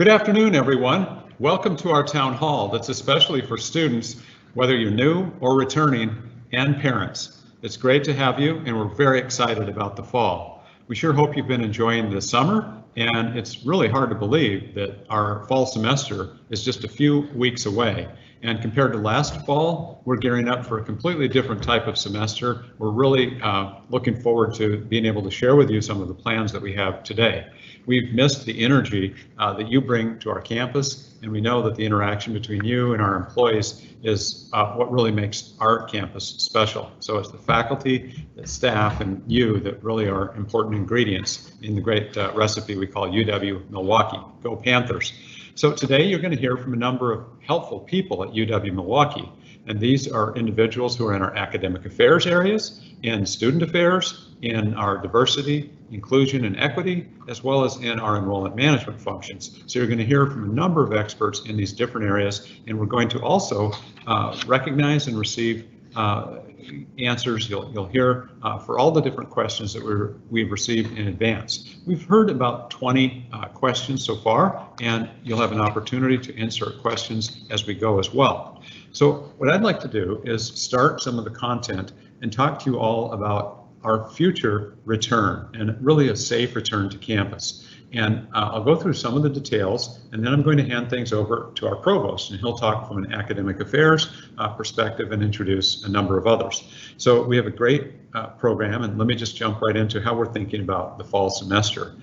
Good afternoon, everyone. Welcome to our town hall that's especially for students, whether you're new or returning, and parents. It's great to have you, and we're very excited about the fall. We sure hope you've been enjoying the summer, and it's really hard to believe that our fall semester is just a few weeks away. And compared to last fall, we're gearing up for a completely different type of semester. We're really looking forward to being able to share with you some of the plans that we have today. We've missed the energy that you bring to our campus, and we know that the interaction between you and our employees is what really makes our campus special. So it's the faculty, the staff, and you that really are important ingredients in the great recipe we call UW-Milwaukee. Go Panthers! So today you're going to hear from a number of helpful people at UW-Milwaukee, and these are individuals who are in our academic affairs areas, in student affairs, in our diversity, inclusion, and equity, as well as in our enrollment management functions. So you're going to hear from a number of experts in these different areas, and we're going to also recognize and receive answers you'll hear for all the different questions that we've received in advance. We've heard about 20 questions so far, and you'll have an opportunity to insert questions as we go as well. So what I'd like to do is start some of the content and talk to you all about our future return, and really a safe return to campus. And I'll go through some of the details, and then I'm going to hand things over to our provost, and he'll talk from an academic affairs perspective and introduce a number of others. So we have a great program, and let me just jump right into how we're thinking about the fall semester.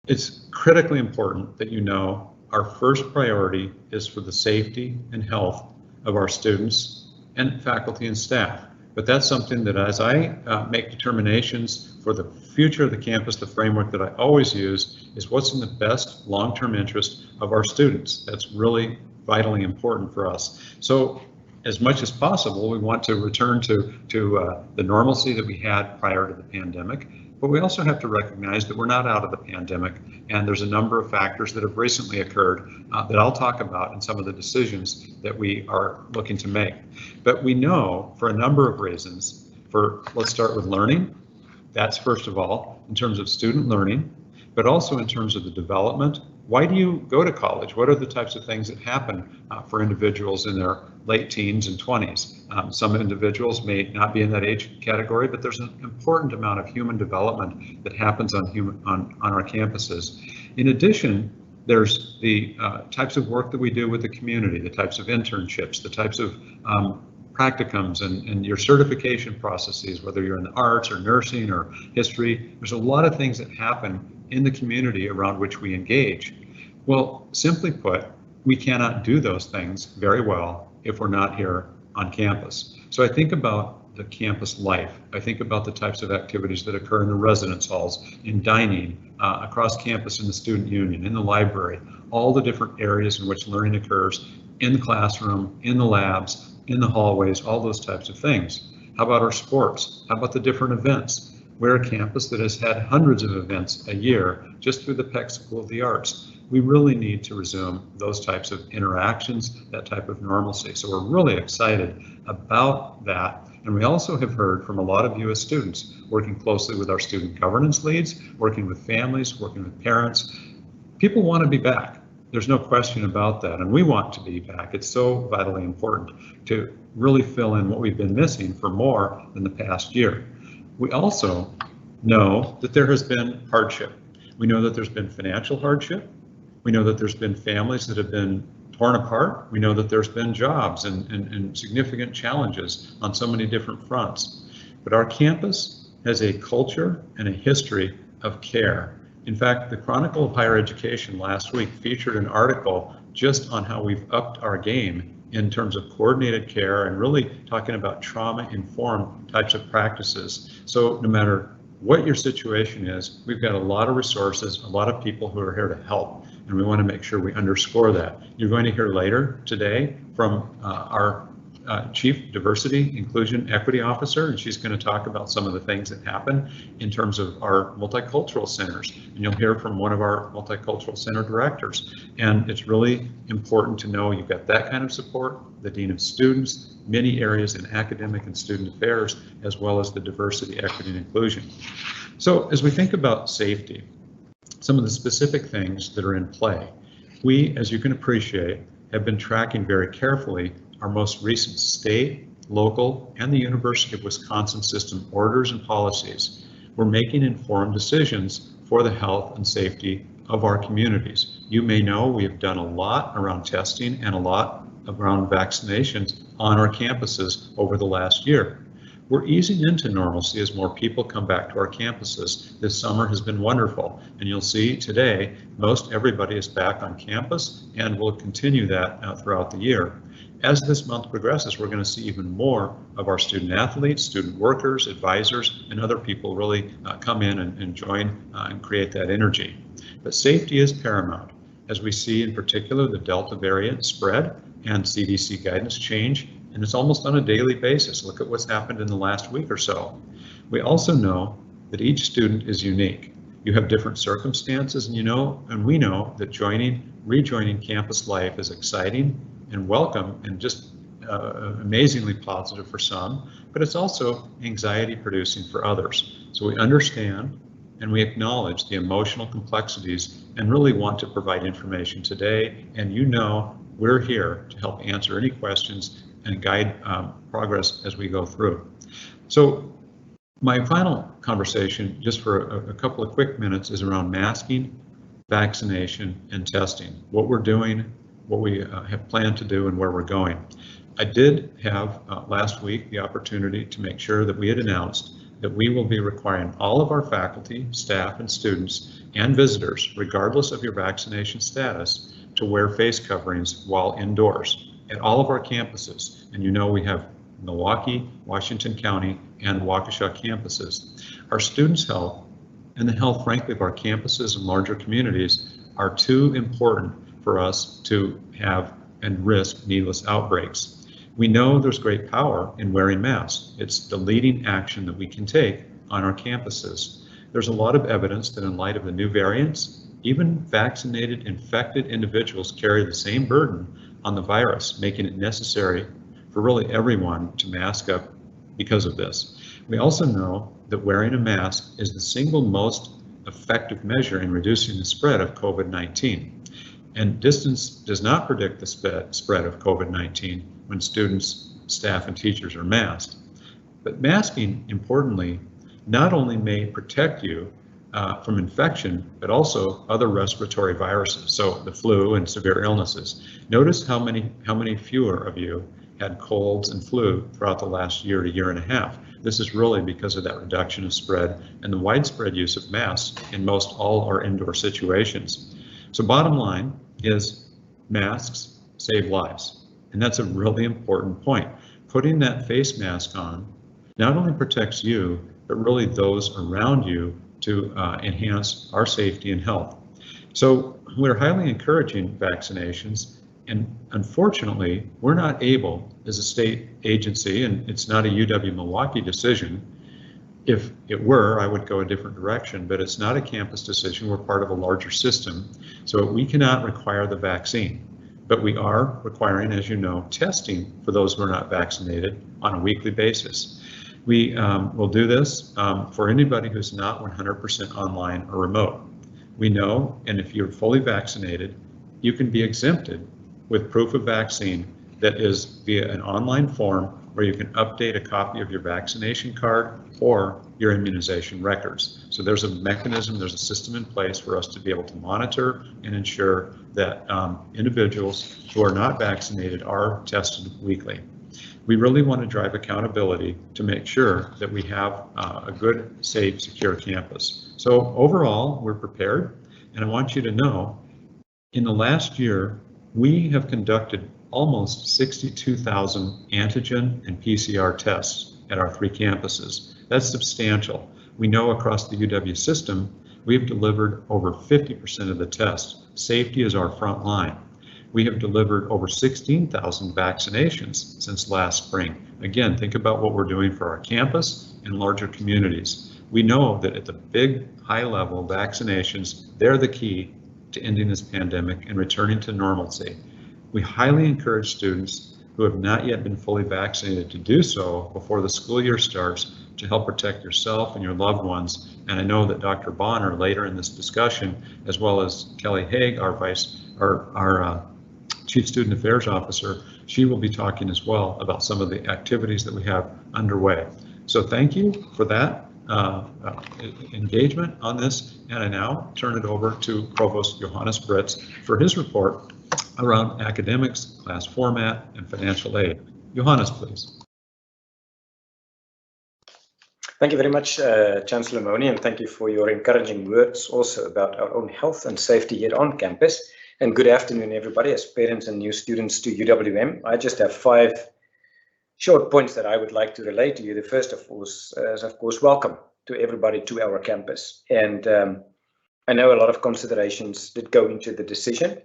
It's critically important that you know our first priority is for the safety and health of our students and faculty and staff. But that's something that as I make determinations for the future of the campus, the framework that I always use is what's in the best long-term interest of our students. That's really vitally important for us. So as much as possible, we want to return to the normalcy that we had prior to the pandemic. But we also have to recognize that we're not out of the pandemic, and there's a number of factors that have recently occurred that I'll talk about in some of the decisions that we are looking to make. But we know for a number of reasons, let's start with learning. That's first of all, in terms of student learning, but also in terms of the development. Why do you go to college? What are the types of things that happen for individuals in their late teens and 20s? Some individuals may not be in that age category, but there's an important amount of human development that happens on our campuses. In addition, there's the types of work that we do with the community, the types of internships, the types of practicums and your certification processes, whether you're in the arts or nursing or history. There's a lot of things that happen in the community around which we engage. Well, simply put, we cannot do those things very well if we're not here on campus. So I think about the campus life. I think about the types of activities that occur in the residence halls, in dining, across campus in the student union, in the library, all the different areas in which learning occurs in the classroom, in the labs, in the hallways, all those types of things. How about our sports? How about the different events? We're a campus that has had hundreds of events a year just through the Peck School of the Arts. We really need to resume those types of interactions, that type of normalcy. So we're really excited about that. And we also have heard from a lot of you as students, working closely with our student governance leads, working with families, working with parents. People want to be back. There's no question about that, and we want to be back. It's so vitally important to really fill in what we've been missing for more than the past year. We also know that there has been hardship. We know that there's been financial hardship. We know that there's been families that have been torn apart. We know that there's been jobs and significant challenges on so many different fronts. But our campus has a culture and a history of care. In fact, the Chronicle of Higher Education last week featured an article just on how we've upped our game in terms of coordinated care and really talking about trauma-informed types of practices. So no matter what your situation is, we've got a lot of resources, a lot of people who are here to help, and we want to make sure we underscore that. You're going to hear later today from our Chief Diversity, Inclusion, Equity Officer, and she's going to talk about some of the things that happen in terms of our multicultural centers. And you'll hear from one of our multicultural center directors. And it's really important to know you've got that kind of support, the Dean of Students, many areas in academic and student affairs, as well as the diversity, equity, and inclusion. So as we think about safety, some of the specific things that are in play. We, as you can appreciate, have been tracking very carefully our most recent state, local, and the University of Wisconsin system orders and policies. We're making informed decisions for the health and safety of our communities. You may know we have done a lot around testing and a lot around vaccinations on our campuses over the last year. We're easing into normalcy as more people come back to our campuses. This summer has been wonderful, and you'll see today most everybody is back on campus, and we'll continue that throughout the year. As this month progresses, we're going to see even more of our student athletes, student workers, advisors, and other people really come in and join and create that energy. But safety is paramount, as we see in particular the Delta variant spread and CDC guidance change, and it's almost on a daily basis. Look at what's happened in the last week or so. We also know that each student is unique. You have different circumstances, and we know that rejoining campus life is exciting and welcome and just amazingly positive for some, but it's also anxiety producing for others. So we understand and we acknowledge the emotional complexities and really want to provide information today. And we're here to help answer any questions and guide progress as we go through. So my final conversation, just for a couple of quick minutes, is around masking, vaccination, and testing. What we're doing, what we have planned to do, and where we're going. I did have last week the opportunity to make sure that we had announced that we will be requiring all of our faculty, staff, and students and visitors, regardless of your vaccination status, to wear face coverings while indoors at all of our campuses. And we have Milwaukee, Washington County, and Waukesha campuses. Our students' health and the health, frankly, of our campuses and larger communities are too important for us to have and risk needless outbreaks. We know there's great power in wearing masks. It's the leading action that we can take on our campuses. There's a lot of evidence that in light of the new variants, even vaccinated, infected individuals carry the same burden on the virus, making it necessary for really everyone to mask up because of this. We also know that wearing a mask is the single most effective measure in reducing the spread of COVID-19. And distance does not predict the spread of COVID-19 when students, staff, and teachers are masked. But masking, importantly, not only may protect you from infection, but also other respiratory viruses, so the flu and severe illnesses. Notice how many fewer of you had colds and flu throughout the last year to year and a half. This is really because of that reduction of spread and the widespread use of masks in most all our indoor situations. So bottom line is masks save lives. And that's a really important point. Putting that face mask on not only protects you, but really those around you to enhance our safety and health. So we're highly encouraging vaccinations, and unfortunately, we're not able as a state agency, and it's not a UW-Milwaukee decision. If it were, I would go a different direction, but it's not a campus decision. We're part of a larger system, so we cannot require the vaccine. But we are requiring, as you know, testing for those who are not vaccinated on a weekly basis. We will do this for anybody who's not 100% online or remote. We know, and if you're fully vaccinated, you can be exempted with proof of vaccine that is via an online form where you can update a copy of your vaccination card or your immunization records. So there's a mechanism, there's a system in place for us to be able to monitor and ensure that individuals who are not vaccinated are tested weekly. We really want to drive accountability to make sure that we have a good, safe, secure campus. So overall, we're prepared, and I want you to know, in the last year, we have conducted almost 62,000 antigen and PCR tests at our 3 campuses. That's substantial. We know across the UW system, we've delivered over 50% of the tests. Safety is our front line. We have delivered over 16,000 vaccinations since last spring. Again, think about what we're doing for our campus and larger communities. We know that at the big, high-level vaccinations, they're the key to ending this pandemic and returning to normalcy. We highly encourage students who have not yet been fully vaccinated to do so before the school year starts to help protect yourself and your loved ones. And I know that Dr. Bonner later in this discussion, as well as Kelly Haig, our Chief Student Affairs Officer, she will be talking as well about some of the activities that we have underway. So thank you for that engagement on this. And I now turn it over to Provost Johannes Britz for his report around academics, class format, and financial aid. Johannes, please. Thank you very much, Chancellor Mone, and thank you for your encouraging words also about our own health and safety here on campus. And good afternoon, everybody, as parents and new students to UWM. I just have 5 short points that I would like to relate to you. The first, of course, is, welcome to everybody to our campus. And I know a lot of considerations did go into the decision,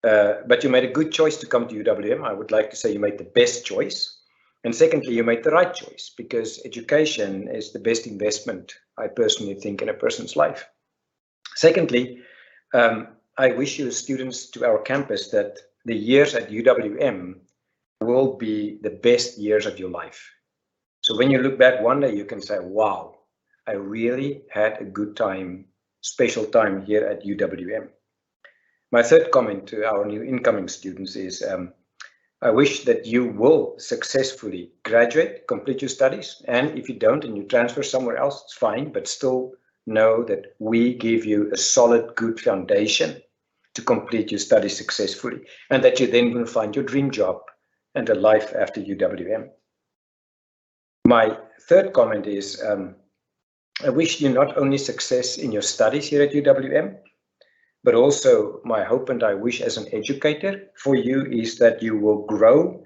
but you made a good choice to come to UWM. I would like to say you made the best choice. And secondly, you made the right choice, because education is the best investment, I personally think, in a person's life. Secondly, I wish you students to our campus that the years at UWM will be the best years of your life. So when you look back one day, you can say, wow, I really had a good time, special time here at UWM. My third comment to our new incoming students is, I wish that you will successfully graduate, complete your studies, and if you don't and you transfer somewhere else, it's fine, but still know that we give you a solid, good foundation to complete your studies successfully, and that you then will find your dream job and a life after UWM. My third comment is, I wish you not only success in your studies here at UWM, but also my hope and I wish as an educator for you is that you will grow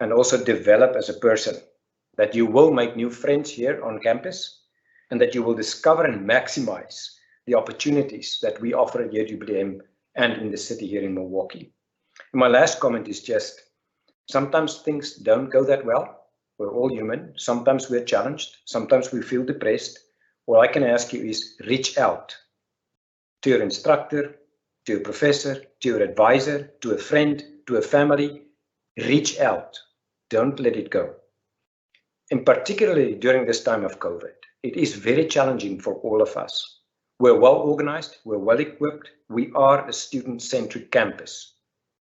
and also develop as a person, that you will make new friends here on campus, and that you will discover and maximize the opportunities that we offer at UWM and in the city here in Milwaukee. And my last comment is just, sometimes things don't go that well. We're all human. Sometimes we're challenged. Sometimes we feel depressed. All I can ask you is reach out to your instructor, to your professor, to your advisor, to a friend, to a family. Reach out. Don't let it go. And particularly during this time of COVID, it is very challenging for all of us. We're well organized, we're well equipped, we are a student-centric campus.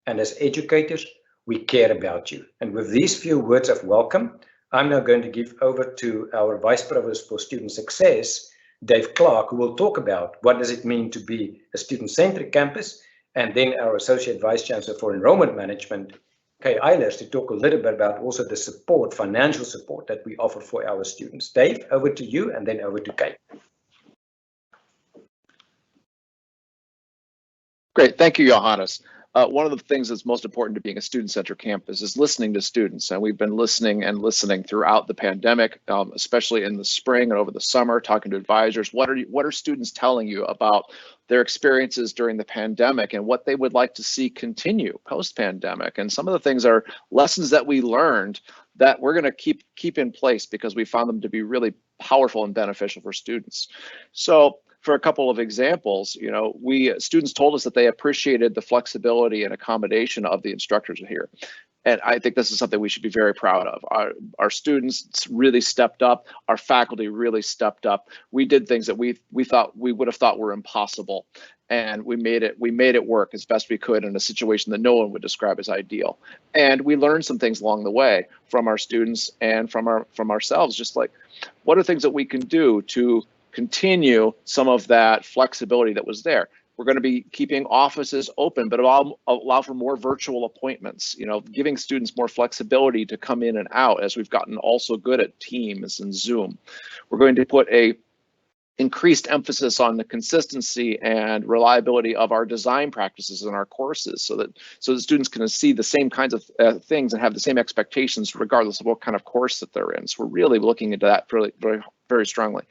And as educators, we care about you. And with these few words of welcome, I'm now going to give over to our Vice Provost for Student Success, Dave Clark, who will talk about what does it mean to be a student-centric campus, and then our Associate Vice Chancellor for Enrollment Management, Kay Eilers, to talk a little bit about also the support, financial support that we offer for our students. Dave, over to you, and then over to Kay. Great, thank you, Johannes. One of the things that's most important to being a student-centered campus is listening to students, and we've been listening throughout the pandemic, especially in the spring and over the summer, talking to advisors. What are students telling you about their experiences during the pandemic and what they would like to see continue post-pandemic? And some of the things are lessons that we learned that we're going to keep in place because we found them to be really powerful and beneficial for students. So, for a couple of examples, students told us that they appreciated the flexibility and accommodation of the instructors here. And I think this is something we should be very proud of. Our students really stepped up. Our faculty really stepped up. We did things that we would have thought were impossible, and we made it work as best we could in a situation that no one would describe as ideal. And we learned some things along the way from our students and from ourselves, just like what are things that we can do to continue some of that flexibility that was there. We're going to be keeping offices open, but allow for more virtual appointments, giving students more flexibility to come in and out as we've gotten also good at Teams and Zoom. We're going to put a increased emphasis on the consistency and reliability of our design practices in our courses so that students can see the same kinds of things and have the same expectations regardless of what kind of course that they're in. So we're really looking into that very, very, very strongly.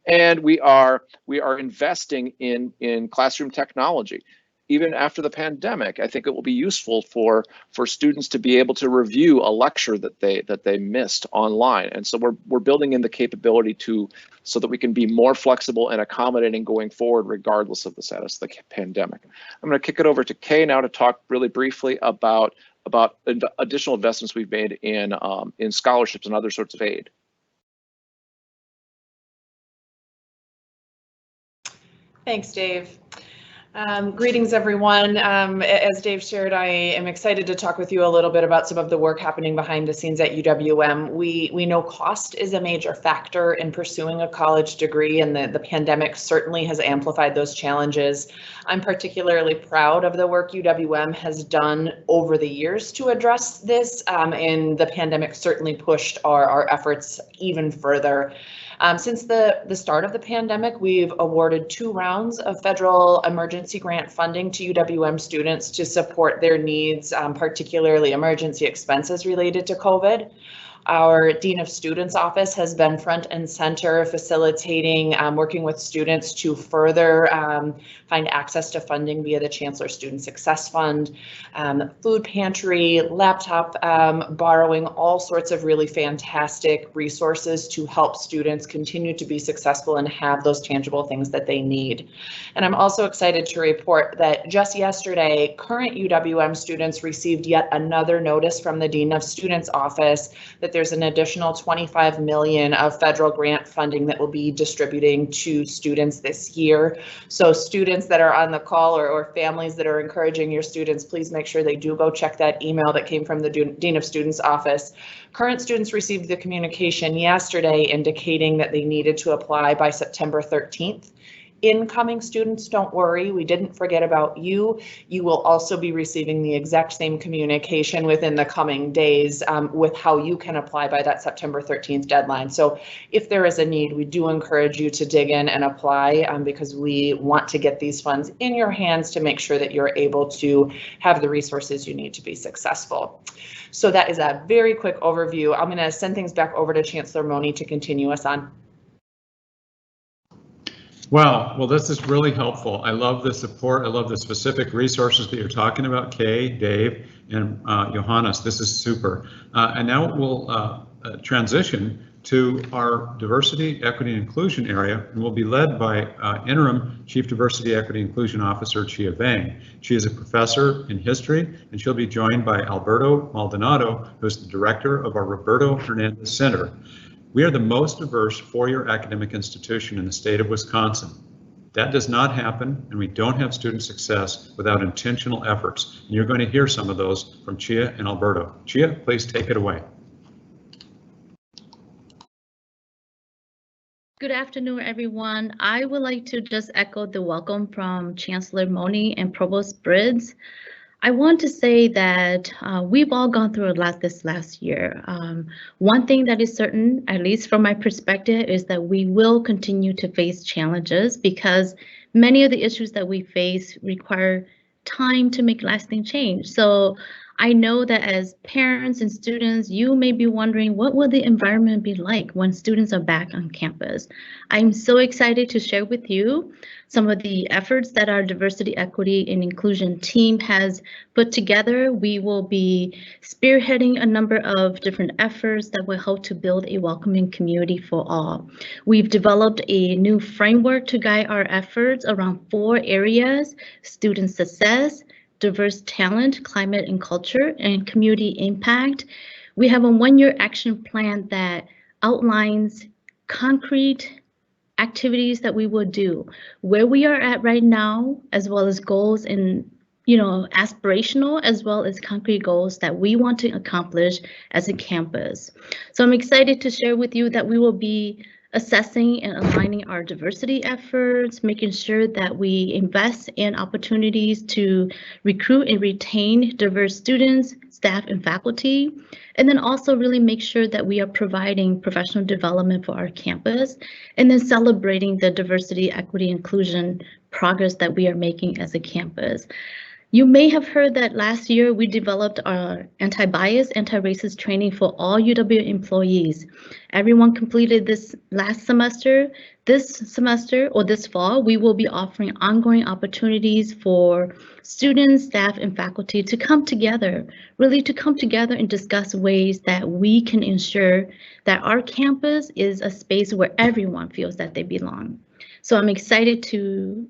And we are investing in classroom technology. Even after the pandemic, I think it will be useful for students to be able to review a lecture that they missed online. And so we're building in the capability so that we can be more flexible and accommodating going forward, regardless of the status of the pandemic. I'm going to kick it over to Kay now to talk really briefly about additional investments we've made in scholarships and other sorts of aid. Thanks, Dave. Greetings, everyone. As Dave shared, I am excited to talk with you a little bit about some of the work happening behind the scenes at UWM. We know cost is a major factor in pursuing a college degree, and the pandemic certainly has amplified those challenges. I'm particularly proud of the work UWM has done over the years to address this, and the pandemic certainly pushed our efforts even further. Since the start of the pandemic, we've awarded 2 rounds of federal emergency grant funding to UWM students to support their needs, particularly emergency expenses related to COVID. Our Dean of Students office has been front and center facilitating, working with students to further find access to funding via the Chancellor Student Success Fund, food pantry, laptop borrowing, all sorts of really fantastic resources to help students continue to be successful and have those tangible things that they need. And I'm also excited to report that just yesterday, current UWM students received yet another notice from the Dean of Students office that there's an additional $25 million of federal grant funding that will be distributing to students this year. So students that are on the call or families that are encouraging your students, please make sure they do go check that email that came from the Dean of Students office. Current students received the communication yesterday indicating that they needed to apply by September 13th. Incoming students, don't worry, we didn't forget about you. You will also be receiving the exact same communication within the coming days with how you can apply by that September 13th deadline. So if there is a need, we do encourage you to dig in and apply because we want to get these funds in your hands to make sure that you're able to have the resources you need to be successful. So that is a very quick overview. I'm going to send things back over to Chancellor Mone to continue us on. Wow, well, this is really helpful. I love the support. I love the specific resources that you're talking about, Kay, Dave, and Johannes. This is super. And now we'll transition to our diversity, equity, and inclusion area, and will be led by Interim Chief Diversity, Equity, and Inclusion Officer Chia Vang. She is a professor in history, and she'll be joined by Alberto Maldonado, who's the director of our Roberto Hernandez Center. We are the most diverse four-year academic institution in the state of Wisconsin. That does not happen, and we don't have student success without intentional efforts. And you're going to hear some of those from Chia and Alberto. Chia, please take it away. Good afternoon, everyone. I would like to just echo the welcome from Chancellor Mone and Provost Briggs. I want to say that we've all gone through a lot this last year. One thing that is certain, at least from my perspective, is that we will continue to face challenges because many of the issues that we face require time to make lasting change. So I know that as parents and students, you may be wondering, what will the environment be like when students are back on campus? I'm so excited to share with you some of the efforts that our diversity, equity, and inclusion team has put together. We will be spearheading a number of different efforts that will help to build a welcoming community for all. We've developed a new framework to guide our efforts around 4 areas: student success, diverse talent, climate and culture, and community impact. We have a 1-year action plan that outlines concrete activities that we will do, where we are at right now, as well as goals and aspirational, as well as concrete goals that we want to accomplish as a campus. So I'm excited to share with you that we will be assessing and aligning our diversity efforts, making sure that we invest in opportunities to recruit and retain diverse students, staff, and faculty, and then also really make sure that we are providing professional development for our campus, and then celebrating the diversity, equity, inclusion progress that we are making as a campus. You may have heard that last year we developed our anti-bias, anti-racist training for all UW employees. Everyone completed this last semester. This semester, or this fall, we will be offering ongoing opportunities for students, staff, and faculty to come together, really to come together and discuss ways that we can ensure that our campus is a space where everyone feels that they belong. So I'm excited to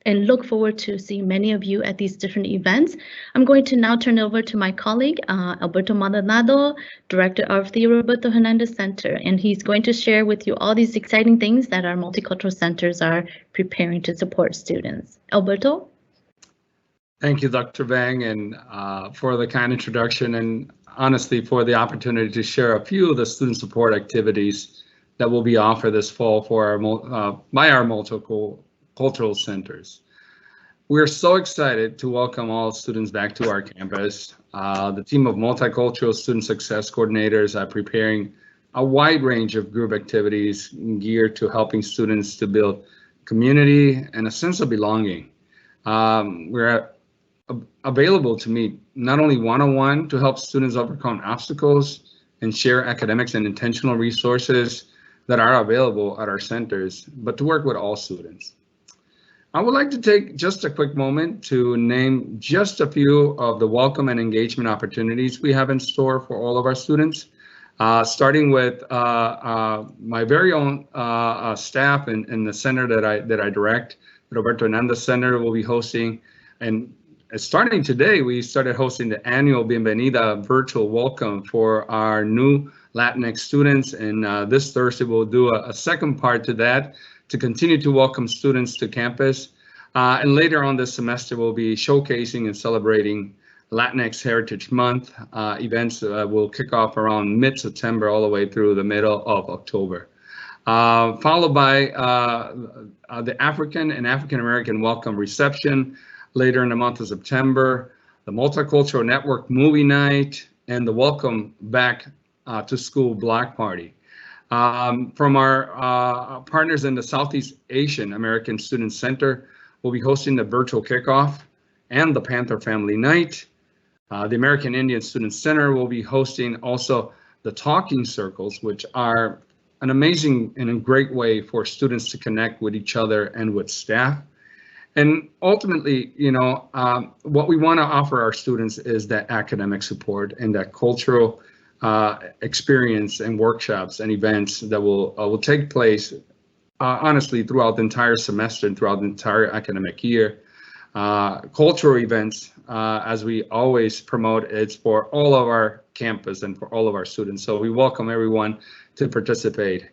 and look forward to seeing many of you at these different events. I'm going to now turn it over to my colleague, Alberto Maldonado, Director of the Roberto Hernandez Center, and he's going to share with you all these exciting things that our multicultural centers are preparing to support students. Alberto? Thank you, Dr. Vang, and for the kind introduction, and honestly for the opportunity to share a few of the student support activities that will be offered this fall for by our multicultural centers. We're so excited to welcome all students back to our campus. The team of multicultural student success coordinators are preparing a wide range of group activities geared to helping students to build community and a sense of belonging. We're available to meet not only one-on-one to help students overcome obstacles and share academics and intentional resources that are available at our centers, but to work with all students. I would like to take just a quick moment to name just a few of the welcome and engagement opportunities we have in store for all of our students, starting with my very own staff in the center that I direct. The Roberto Hernandez Center will be hosting, and starting today, we started hosting the annual Bienvenida virtual welcome for our new Latinx students. And this Thursday, we'll do a second part to that to continue to welcome students to campus. And later on this semester, we'll be showcasing and celebrating Latinx Heritage Month. Events will kick off around mid-September all the way through the middle of October. Followed by the African and African American Welcome Reception later in the month of September, the Multicultural Network Movie Night, and the Welcome Back to School Block Party. From our partners in the Southeast Asian American Student Center, we'll be hosting the virtual kickoff and the Panther Family Night. The American Indian Student Center will be hosting also the Talking Circles, which are an amazing and a great way for students to connect with each other and with staff. And ultimately, you know, what we want to offer our students is that academic support and that cultural experience and workshops and events that will take place honestly throughout the entire semester and throughout the entire academic year. Cultural events, as we always promote, it's for all of our campus and for all of our students. So we welcome everyone to participate.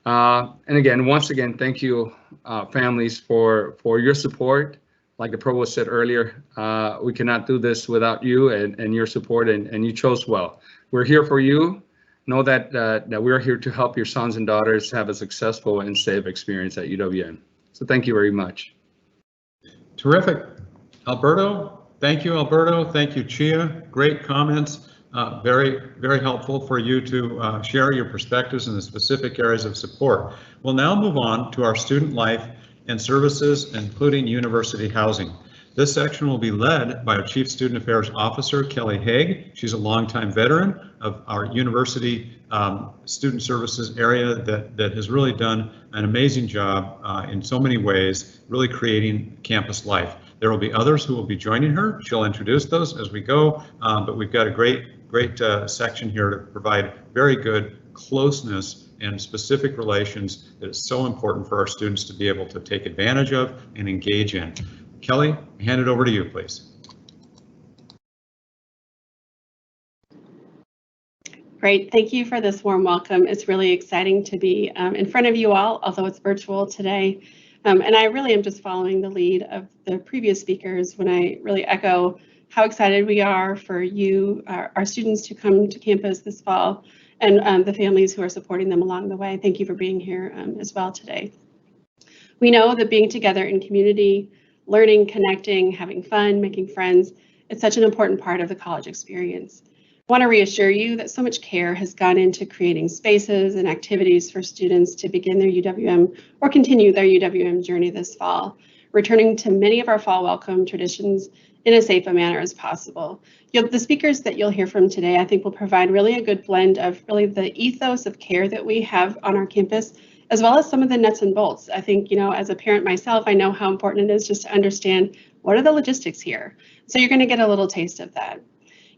And again, once again, thank you, families, for your support. Like the provost said earlier, we cannot do this without you and your support, and you chose well. We're here for you. Know that that we're here to help your sons and daughters have a successful and safe experience at UWM. So thank you very much. Terrific. Alberto, thank you, Alberto. Thank you, Chia. Great comments. Very, very helpful for you to share your perspectives in the specific areas of support. We'll now move on to our student life and services, including university housing. This section will be led by our Chief Student Affairs Officer, Kelly Haig. She's a longtime veteran of our university student services area that has really done an amazing job in so many ways, really creating campus life. There will be others who will be joining her. She'll introduce those as we go, but we've got a great section here to provide very good closeness and specific relations that is so important for our students to be able to take advantage of and engage in. Kelly, hand it over to you, please. Great, thank you for this warm welcome. It's really exciting to be in front of you all, although it's virtual today. And I really am just following the lead of the previous speakers when I really echo how excited we are for you, our students, to come to campus this fall, and the families who are supporting them along the way. Thank you for being here as well today. We know that being together in community, learning, connecting, having fun, making friends, it's such an important part of the college experience. I want to reassure you that so much care has gone into creating spaces and activities for students to begin their UWM or continue their UWM journey this fall, returning to many of our fall welcome traditions in as safe a manner as possible. The speakers that you'll hear from today, I think, will provide really a good blend of really the ethos of care that we have on our campus, as well as some of the nuts and bolts. I think, you know, as a parent myself, I know how important it is just to understand what are the logistics here. So you're going to get a little taste of that.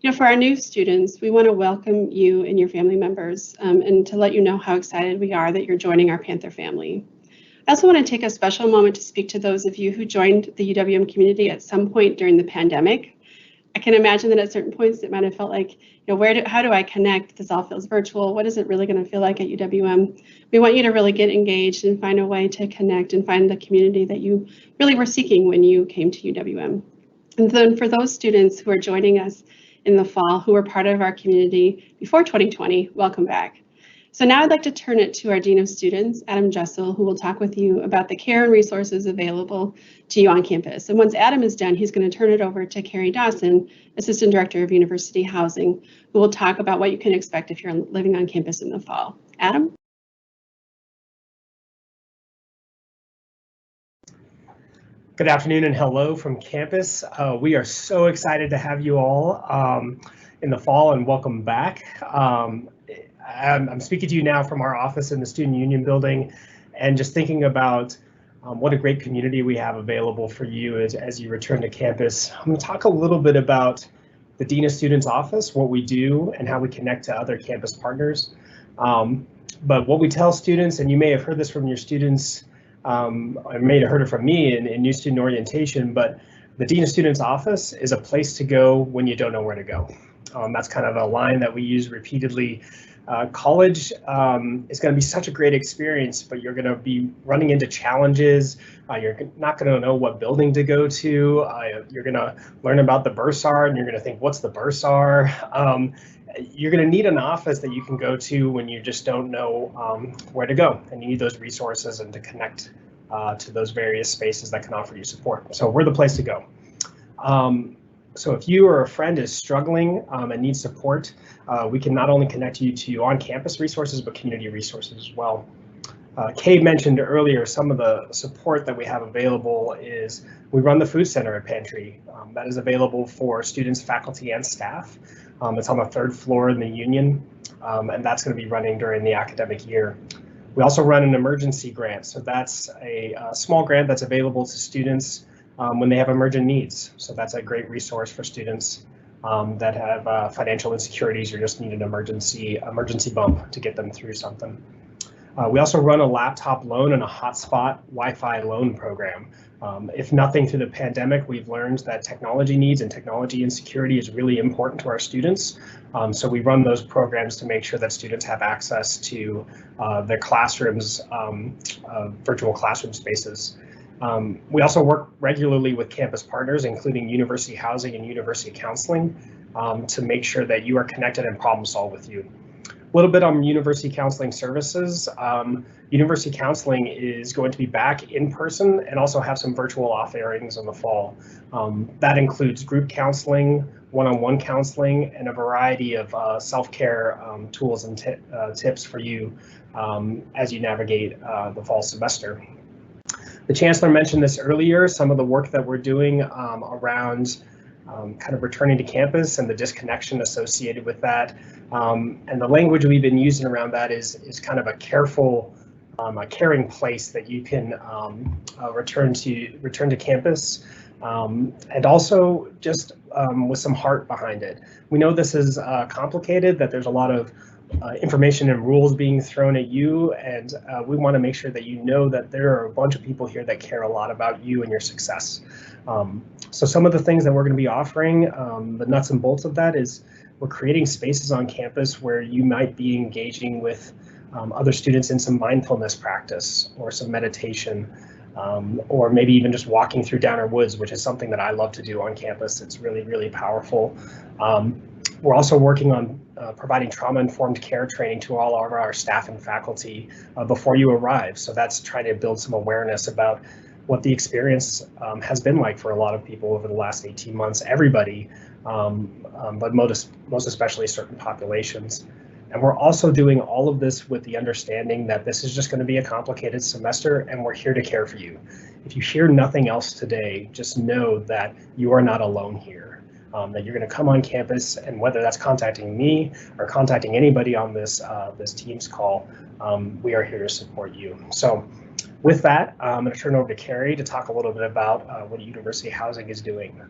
You know, for our new students, we want to welcome you and your family members and to let you know how excited we are that you're joining our Panther family. I also want to take a special moment to speak to those of you who joined the UWM community at some point during the pandemic. I can imagine that at certain points it might have felt like, how do I connect? This all feels virtual. What is it really going to feel like at UWM? We want you to really get engaged and find a way to connect and find the community that you really were seeking when you came to UWM. And then for those students who are joining us in the fall, who were part of our community before 2020, welcome back. So now I'd like to turn it to our Dean of Students, Adam Jessel, who will talk with you about the care and resources available to you on campus. And once Adam is done, he's going to turn it over to Carrie Dawson, Assistant Director of University Housing, who will talk about what you can expect if you're living on campus in the fall. Adam? Good afternoon and hello from campus. We are so excited to have you all in the fall, and welcome back. I'm speaking to you now from our office in the Student Union building, and just thinking about what a great community we have available for you as you return to campus. I'm going to talk a little bit about the Dean of Students office, what we do, and how we connect to other campus partners. But what we tell students, and you may have heard this from your students, I may have heard it from me in new student orientation, but the Dean of Students office is a place to go when you don't know where to go. That's kind of a line that we use repeatedly. College is going to be such a great experience, but you're going to be running into challenges. You're not going to know what building to go to. You're going to learn about the bursar, and you're going to think, what's the bursar? You're going to need an office that you can go to when you just don't know where to go, and you need those resources and to connect to those various spaces that can offer you support. So we're the place to go. So if you or a friend is struggling and needs support, we can not only connect you to on-campus resources, but community resources as well. Kay mentioned earlier some of the support that we have available is we run the food center at Pantry. That is available for students, faculty, and staff. It's on the 3rd floor in the Union, and that's going to be running during the academic year. We also run an emergency grant, so that's a small grant that's available to students when they have emergent needs. So that's a great resource for students that have financial insecurities or just need an emergency bump to get them through something. We also run a laptop loan and a hotspot Wi-Fi loan program. If nothing through the pandemic, we've learned that technology needs and technology insecurity is really important to our students. So we run those programs to make sure that students have access to their classrooms, virtual classroom spaces. We also work regularly with campus partners, including University Housing and University Counseling, to make sure that you are connected and problem solve with you. A little bit on University Counseling Services. University Counseling is going to be back in person and also have some virtual off airings in the fall. That includes group counseling, one-on-one counseling, and a variety of self-care tools and tips for you as you navigate the fall semester. The Chancellor mentioned this earlier, some of the work that we're doing around kind of returning to campus and the disconnection associated with that. And the language we've been using around that is kind of a careful, a caring place that you can return to campus, and also just with some heart behind it. We know this is complicated, that there's a lot of information and rules being thrown at you, and we want to make sure that you know that there are a bunch of people here that care a lot about you and your success. So some of the things that we're going to be offering, the nuts and bolts of that is we're creating spaces on campus where you might be engaging with other students in some mindfulness practice or some meditation, or maybe even just walking through Downer Woods, which is something that I love to do on campus. It's really, really powerful. We're also working on providing trauma-informed care training to all of our staff and faculty before you arrive. So that's trying to build some awareness about what the experience has been like for a lot of people over the last 18 months, everybody, but most especially certain populations. And we're also doing all of this with the understanding that this is just going to be a complicated semester, and we're here to care for you. If you hear nothing else today, just know that you are not alone here, that you're going to come on campus, and whether that's contacting me or contacting anybody on this Teams call, we are here to support you. So with that, I'm going to turn over to Carrie to talk a little bit about what University Housing is doing.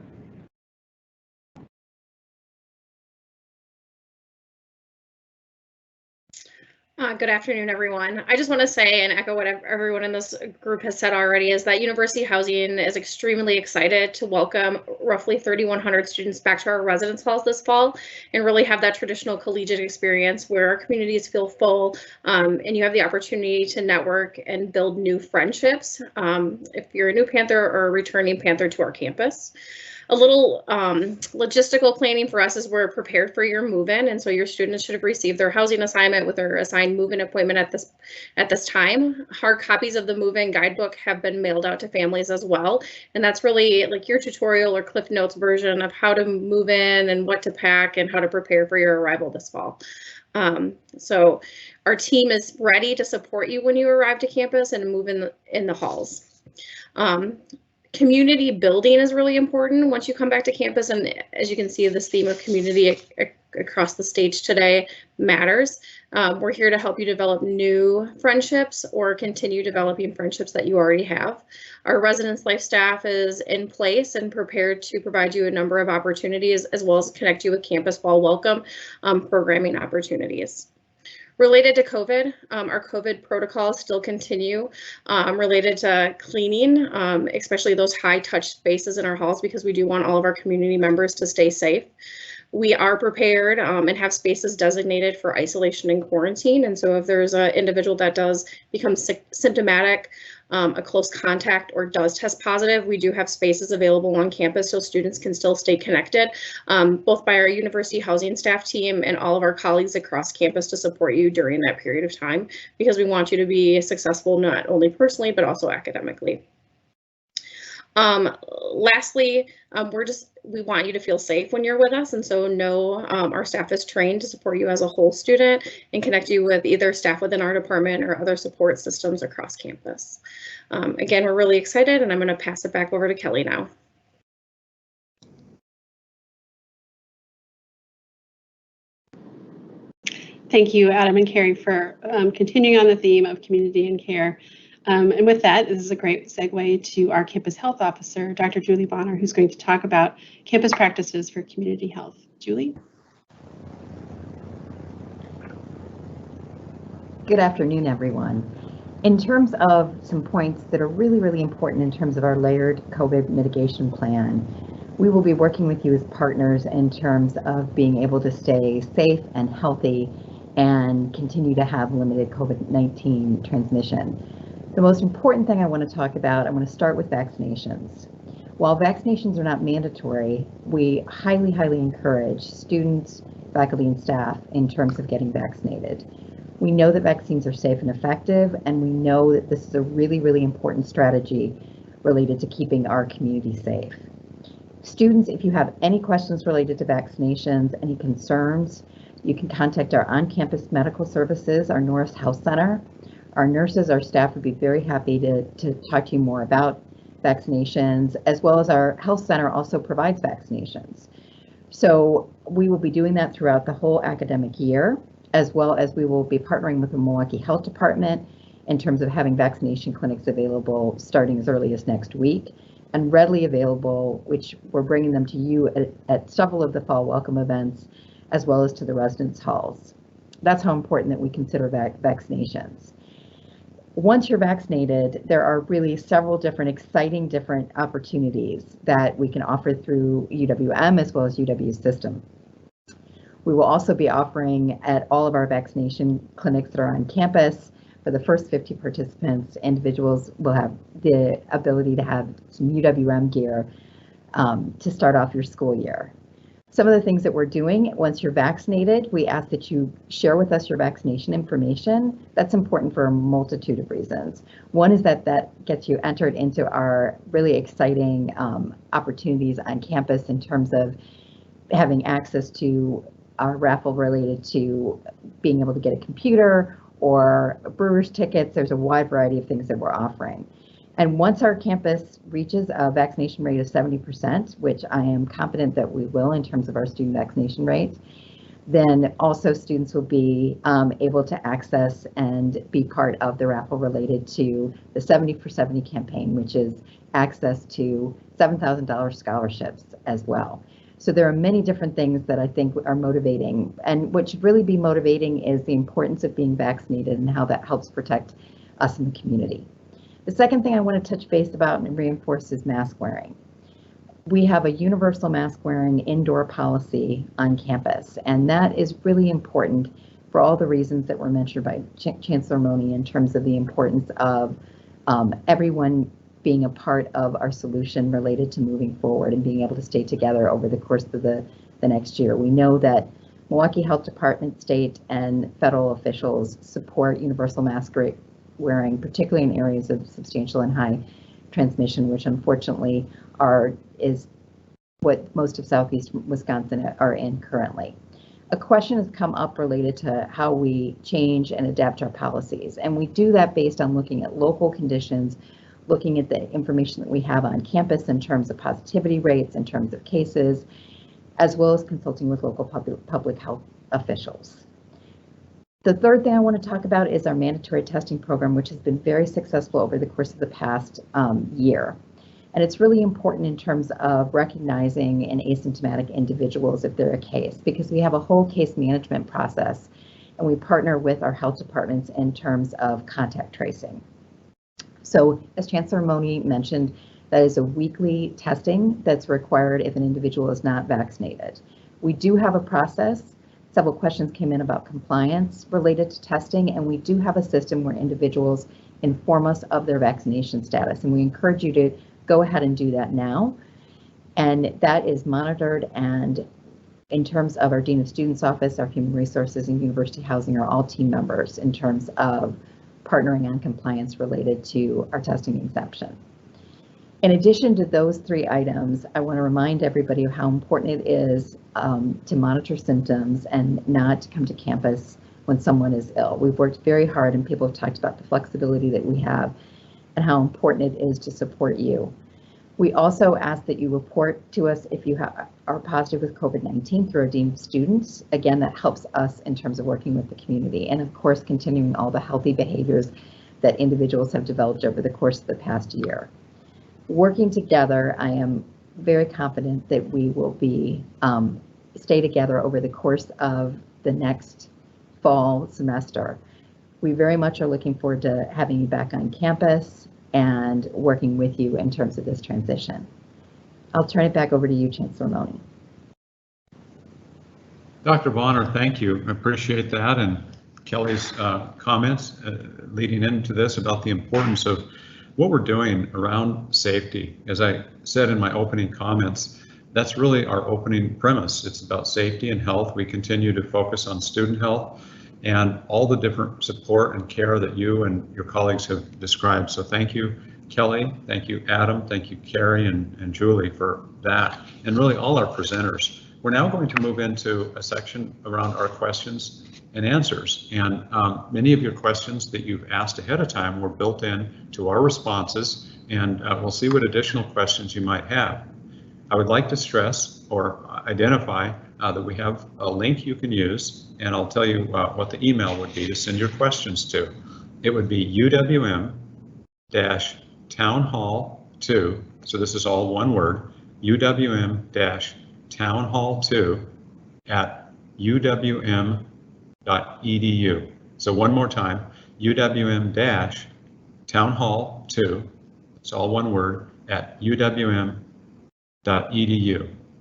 Good afternoon, everyone. I just want to say and echo what everyone in this group has said already is that University Housing is extremely excited to welcome roughly 3,100 students back to our residence halls this fall and really have that traditional collegiate experience where our communities feel full and you have the opportunity to network and build new friendships if you're a new Panther or a returning Panther to our campus. A little logistical planning for us is we're prepared for your move-in, and so your students should have received their housing assignment with their assigned move-in appointment at this time. Hard copies of the move-in guidebook have been mailed out to families as well, and that's really like your tutorial or Cliff Notes version of how to move in and what to pack and how to prepare for your arrival this fall. So our team is ready to support you when you arrive to campus and move in the halls. Community building is really important once you come back to campus, and as you can see, this theme of community across the stage today matters. We're here to help you develop new friendships or continue developing friendships that you already have. Our residence life staff is in place and prepared to provide you a number of opportunities as well as connect you with campus fall welcome programming opportunities. Related to COVID, our COVID protocols still continue related to cleaning, especially those high touch spaces in our halls because we do want all of our community members to stay safe. We are prepared and have spaces designated for isolation and quarantine. And so if there's an individual that does become symptomatic, a close contact, or does test positive, we do have spaces available on campus so students can still stay connected, both by our university housing staff team and all of our colleagues across campus to support you during that period of time, because we want you to be successful not only personally, but also academically. Lastly, we want you to feel safe when you're with us, and so our staff is trained to support you as a whole student and connect you with either staff within our department or other support systems across campus. Again, we're really excited, and I'm going to pass it back over to Kelly now. Thank you, Adam and Carrie, for continuing on the theme of community and care. And with that, this is a great segue to our campus health officer, Dr. Julie Bonner, who's going to talk about campus practices for community health. Julie? Good afternoon, everyone. In terms of some points that are really, really important in terms of our layered COVID mitigation plan, we will be working with you as partners in terms of being able to stay safe and healthy and continue to have limited COVID-19 transmission. The most important thing I want to talk about, I want to start with vaccinations. While vaccinations are not mandatory, we highly, highly encourage students, faculty, and staff in terms of getting vaccinated. We know that vaccines are safe and effective, and we know that this is a really, really important strategy related to keeping our community safe. Students, if you have any questions related to vaccinations, any concerns, you can contact our on-campus medical services, our Norris Health Center. Our nurses, our staff would be very happy to talk to you more about vaccinations, as well as our health center also provides vaccinations. So we will be doing that throughout the whole academic year, as well as we will be partnering with the Milwaukee Health Department in terms of having vaccination clinics available starting as early as next week and readily available, which we're bringing them to you at several of the fall welcome events, as well as to the residence halls. That's how important that we consider vaccinations. Once you're vaccinated, there are really several exciting different opportunities that we can offer through UWM as well as UW's system. We will also be offering at all of our vaccination clinics that are on campus. For the first 50 participants, individuals will have the ability to have some UWM gear to start off your school year. Some of the things that we're doing once you're vaccinated, we ask that you share with us your vaccination information. That's important for a multitude of reasons. One is that gets you entered into our really exciting opportunities on campus in terms of having access to our raffle related to being able to get a computer or brewer's tickets. There's a wide variety of things that we're offering. And once our campus reaches a vaccination rate of 70%, which I am confident that we will in terms of our student vaccination rates, then also students will be able to access and be part of the raffle related to the 70 for 70 campaign, which is access to $7,000 scholarships as well. So there are many different things that I think are motivating, and what should really be motivating is the importance of being vaccinated and how that helps protect us in the community. The second thing I want to touch base about and reinforce is mask wearing. We have a universal mask wearing indoor policy on campus, and that is really important for all the reasons that were mentioned by Chancellor Mone in terms of the importance of everyone being a part of our solution related to moving forward and being able to stay together over the course of the next year. We know that Milwaukee Health Department, state, and federal officials support universal mask wearing, particularly in areas of substantial and high transmission, which unfortunately is what most of Southeast Wisconsin are in currently. A question has come up related to how we change and adapt our policies, and we do that based on looking at local conditions, looking at the information that we have on campus in terms of positivity rates, in terms of cases, as well as consulting with local public health officials. The third thing I want to talk about is our mandatory testing program, which has been very successful over the course of the past year. And it's really important in terms of recognizing in asymptomatic individuals if they're a case, because we have a whole case management process, and we partner with our health departments in terms of contact tracing. So as Chancellor Mone mentioned, that is a weekly testing that's required if an individual is not vaccinated. We do have a process. Several questions came in about compliance related to testing, and we do have a system where individuals inform us of their vaccination status, and we encourage you to go ahead and do that now. And that is monitored, and in terms of our Dean of Students Office, our Human Resources, and University Housing are all team members in terms of partnering on compliance related to our testing exemption. In addition to those three items, I want to remind everybody of how important it is to monitor symptoms and not to come to campus when someone is ill. We've worked very hard, and people have talked about the flexibility that we have and how important it is to support you. We also ask that you report to us if you are positive with COVID-19 through our Dean of Students. Again, that helps us in terms of working with the community, and of course, continuing all the healthy behaviors that individuals have developed over the course of the past year. Working together, I am very confident that we will stay together over the course of the next fall semester. We very much are looking forward to having you back on campus and working with you in terms of this transition. I'll turn it back over to you, Chancellor Mone. Dr. Bonner, thank you. I appreciate that, and Kelly's comments leading into this about the importance of what we're doing around safety. As I said in my opening comments, that's really our opening premise. It's about safety and health. We continue to focus on student health and all the different support and care that you and your colleagues have described. So thank you, Kelly. Thank you, Adam. Thank you, Carrie and Julie, for that, and really all our presenters. We're now going to move into a section around our questions and answers. And many of your questions that you've asked ahead of time were built in to our responses, and we'll see what additional questions you might have. I would like to stress or identify that we have a link you can use, and I'll tell you what the email would be to send your questions to. It would be UWM-townhall2, so this is all one word, UWM-townhall2@uwm.edu. So one more time, UWM-townhall2, it's all one word, at uwm.edu,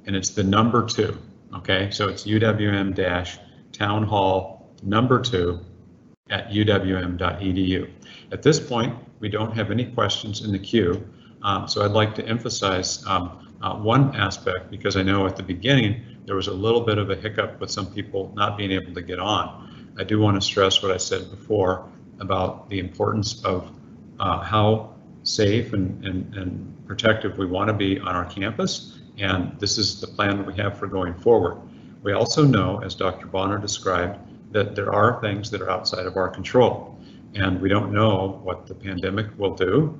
and it's the number 2. Okay, so it's UWM-townhall2@uwm.edu. At this point, we don't have any questions in the queue, so I'd like to emphasize one aspect, because I know at the beginning there was a little bit of a hiccup with some people not being able to get on. I do want to stress what I said before about the importance of how safe and protective we want to be on our campus, and this is the plan that we have for going forward. We also know, as Dr. Bonner described, that there are things that are outside of our control, and we don't know what the pandemic will do.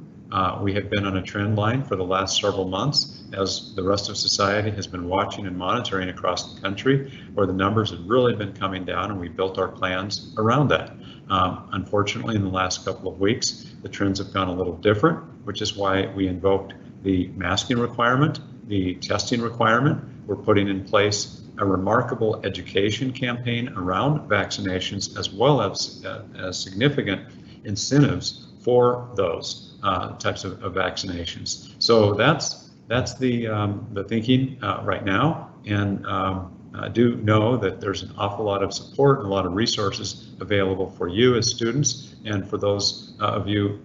We have been on a trend line for the last several months as the rest of society has been watching and monitoring across the country, where the numbers have really been coming down, and we built our plans around that. Unfortunately, in the last couple of weeks, the trends have gone a little different, which is why we invoked the masking requirement, the testing requirement, we're putting in place a remarkable education campaign around vaccinations, as well as significant incentives for those types of vaccinations. So that's the thinking right now, and I do know that there's an awful lot of support and a lot of resources available for you as students, and for those of you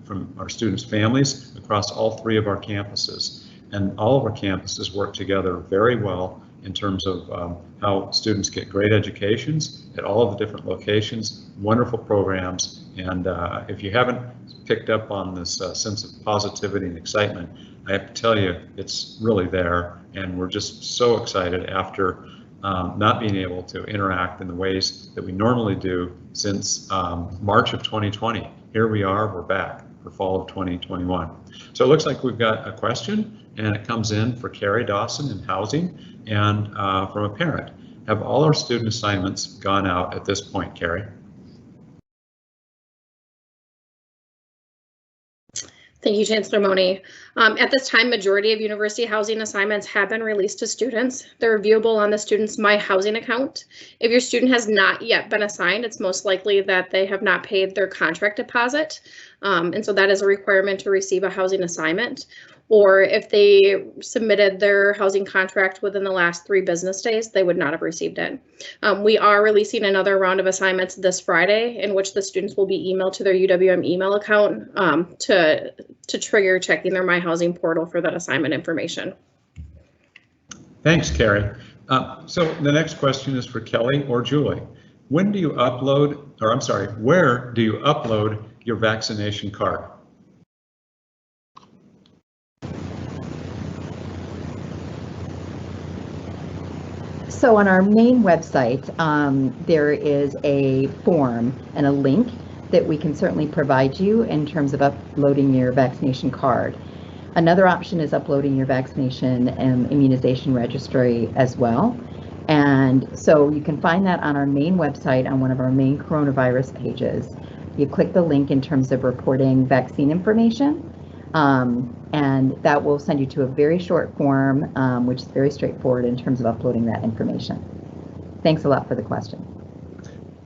from our students' families across all 3 of our campuses. And all of our campuses work together very well in terms of how students get great educations at all of the different locations, wonderful programs. And if you haven't picked up on this sense of positivity and excitement, I have to tell you, it's really there. And we're just so excited after not being able to interact in the ways that we normally do since March of 2020. Here we are, we're back for fall of 2021. So it looks like we've got a question, and it comes in for Carrie Dawson in housing and from a parent. Have all our student assignments gone out at this point, Carrie? Thank you, Chancellor Mone. At this time, majority of university housing assignments have been released to students. They're viewable on the student's My Housing account. If your student has not yet been assigned, it's most likely that they have not paid their contract deposit. And so that is a requirement to receive a housing assignment. Or if they submitted their housing contract within the last 3 business days, they would not have received it. We are releasing another round of assignments this Friday, in which the students will be emailed to their UWM email account to trigger checking their My Housing portal for that assignment information. Thanks, Carrie. So the next question is for Kelly or Julie. When do you upload, or I'm sorry, where do you upload your vaccination card? So on our main website, there is a form and a link that we can certainly provide you in terms of uploading your vaccination card. Another option is uploading your vaccination and immunization registry as well. And so you can find that on our main website on one of our main coronavirus pages. You click the link in terms of reporting vaccine information, and that will send you to a very short form, which is very straightforward in terms of uploading that information. Thanks a lot for the question.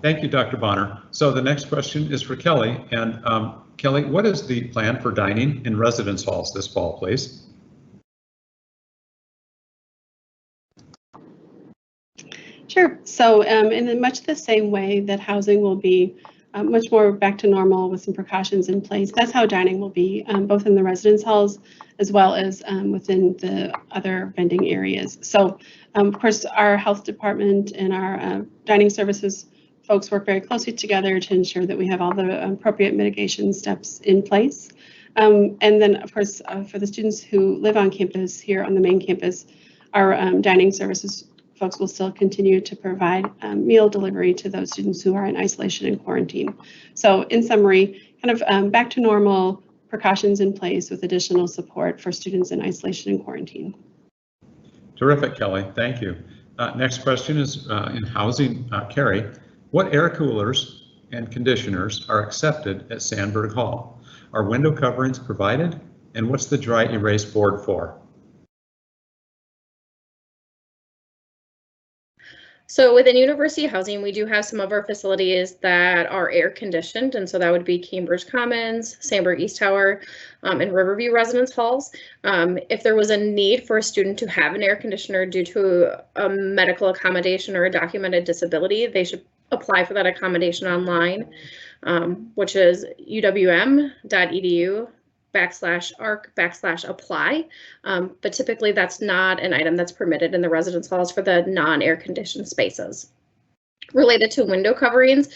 Thank you, Dr. Bonner. So the next question is for Kelly. And Kelly, what is the plan for dining in residence halls this fall, please? Sure. So in much the same way that housing will be much more back to normal with some precautions in place, that's how dining will be, both in the residence halls as well as within the other vending areas. So of course, our health department and our dining services folks work very closely together to ensure that we have all the appropriate mitigation steps in place. And then of course, for the students who live on campus here on the main campus, our dining services folks will still continue to provide meal delivery to those students who are in isolation and quarantine. So in summary, kind of back to normal, precautions in place with additional support for students in isolation and quarantine. Terrific, Kelly. Thank you. Next question is in housing. Carrie, what air coolers and conditioners are accepted at Sandberg Hall? Are window coverings provided? And what's the dry erase board for? So within university housing, we do have some of our facilities that are air conditioned, and so that would be Cambridge Commons, Sandberg East Tower, and Riverview residence halls. If there was a need for a student to have an air conditioner due to a medical accommodation or a documented disability, they should apply for that accommodation online, which is uwm.edu/arc/apply. But typically that's not an item that's permitted in the residence halls for the non-air conditioned spaces. Related to window coverings,